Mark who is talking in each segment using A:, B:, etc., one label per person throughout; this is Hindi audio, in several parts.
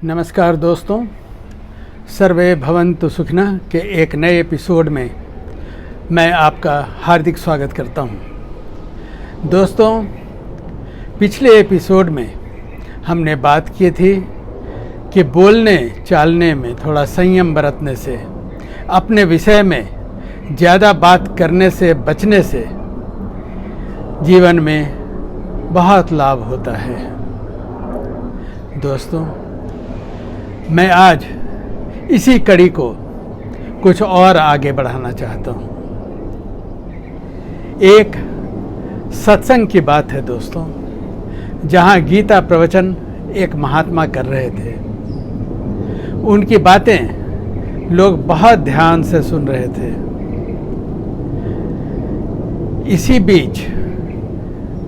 A: नमस्कार दोस्तों, सर्वे भवन्तु सुखिनः के एक नए एपिसोड में मैं आपका हार्दिक स्वागत करता हूं। दोस्तों, पिछले एपिसोड में हमने बात की थी कि बोलने चालने में थोड़ा संयम बरतने से, अपने विषय में ज़्यादा बात करने से बचने से जीवन में बहुत लाभ होता है। दोस्तों, मैं आज इसी कड़ी को कुछ और आगे बढ़ाना चाहता हूँ। एक सत्संग की बात है दोस्तों, जहाँ गीता प्रवचन एक महात्मा कर रहे थे। उनकी बातें लोग बहुत ध्यान से सुन रहे थे। इसी बीच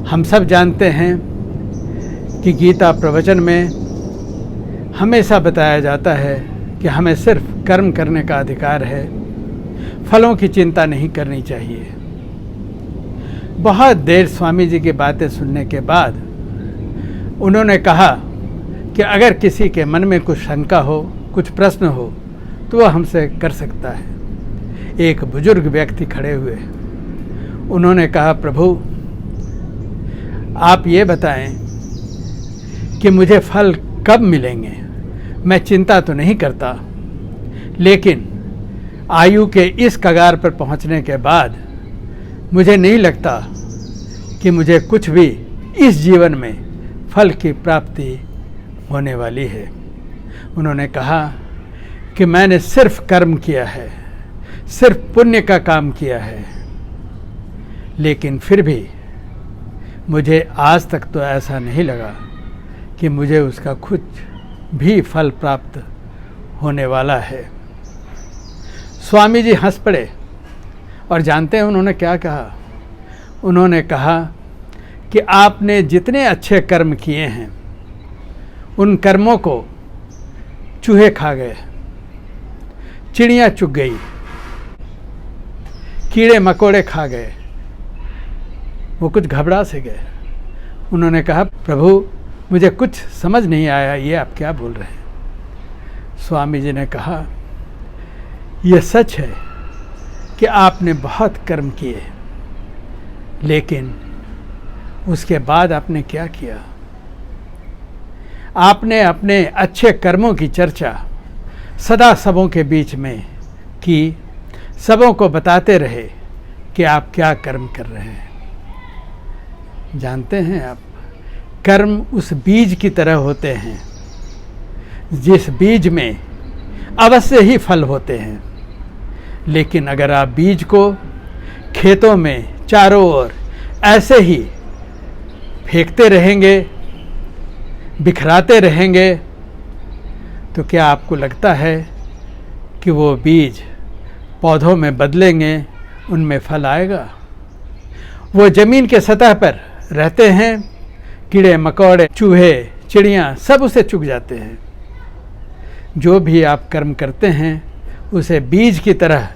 A: हम सब जानते हैं कि गीता प्रवचन में हमेशा बताया जाता है कि हमें सिर्फ कर्म करने का अधिकार है, फलों की चिंता नहीं करनी चाहिए। बहुत देर स्वामी जी की बातें सुनने के बाद उन्होंने कहा कि अगर किसी के मन में कुछ शंका हो, कुछ प्रश्न हो, तो वह हमसे कर सकता है। एक बुजुर्ग व्यक्ति खड़े हुए, उन्होंने कहा, प्रभु आप ये बताएं कि मुझे फल कब मिलेंगे। मैं चिंता तो नहीं करता, लेकिन आयु के इस कगार पर पहुंचने के बाद मुझे नहीं लगता कि मुझे कुछ भी इस जीवन में फल की प्राप्ति होने वाली है। उन्होंने कहा कि मैंने सिर्फ कर्म किया है, सिर्फ पुण्य का काम किया है, लेकिन फिर भी मुझे आज तक तो ऐसा नहीं लगा कि मुझे उसका कुछ भी फल प्राप्त होने वाला है। स्वामी जी हंस पड़े और जानते हैं उन्होंने क्या कहा? उन्होंने कहा कि आपने जितने अच्छे कर्म किए हैं, उन कर्मों को चूहे खा गए, चिड़ियाँ चुग गई, कीड़े मकोड़े खा गए। वो कुछ घबरा से गए। उन्होंने कहा, प्रभु मुझे कुछ समझ नहीं आया, ये आप क्या बोल रहे हैं? स्वामी जी ने कहा, यह सच है कि आपने बहुत कर्म किए, लेकिन उसके बाद आपने क्या किया? आपने अपने अच्छे कर्मों की चर्चा सदा सबों के बीच में की, सबों को बताते रहे कि आप क्या कर्म कर रहे हैं। जानते हैं आप, कर्म उस बीज की तरह होते हैं जिस बीज में अवश्य ही फल होते हैं, लेकिन अगर आप बीज को खेतों में चारों ओर ऐसे ही फेंकते रहेंगे, बिखराते रहेंगे, तो क्या आपको लगता है कि वो बीज पौधों में बदलेंगे, उनमें फल आएगा? वो ज़मीन के सतह पर रहते हैं, कीड़े मकोड़े, चूहे, चिड़ियाँ सब उसे चुग जाते हैं। जो भी आप कर्म करते हैं उसे बीज की तरह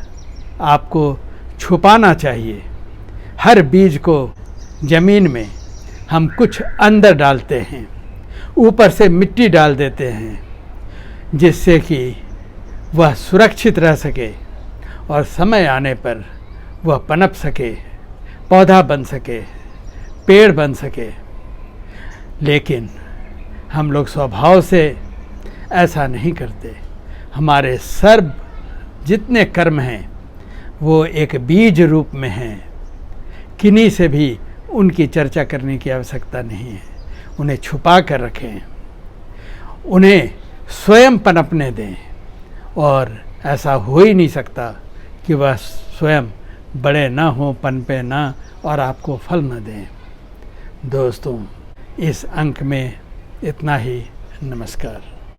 A: आपको छुपाना चाहिए। हर बीज को ज़मीन में हम कुछ अंदर डालते हैं, ऊपर से मिट्टी डाल देते हैं, जिससे कि वह सुरक्षित रह सके और समय आने पर वह पनप सके, पौधा बन सके, पेड़ बन सके। लेकिन हम लोग स्वभाव से ऐसा नहीं करते। हमारे सर्व जितने कर्म हैं वो एक बीज रूप में हैं। किन्हीं से भी उनकी चर्चा करने की आवश्यकता नहीं है। उन्हें छुपा कर रखें, उन्हें स्वयं पनपने दें, और ऐसा हो ही नहीं सकता कि वह स्वयं बड़े ना हों, पनपे ना और आपको फल न दें। दोस्तों, इस अंक में इतना ही। नमस्कार।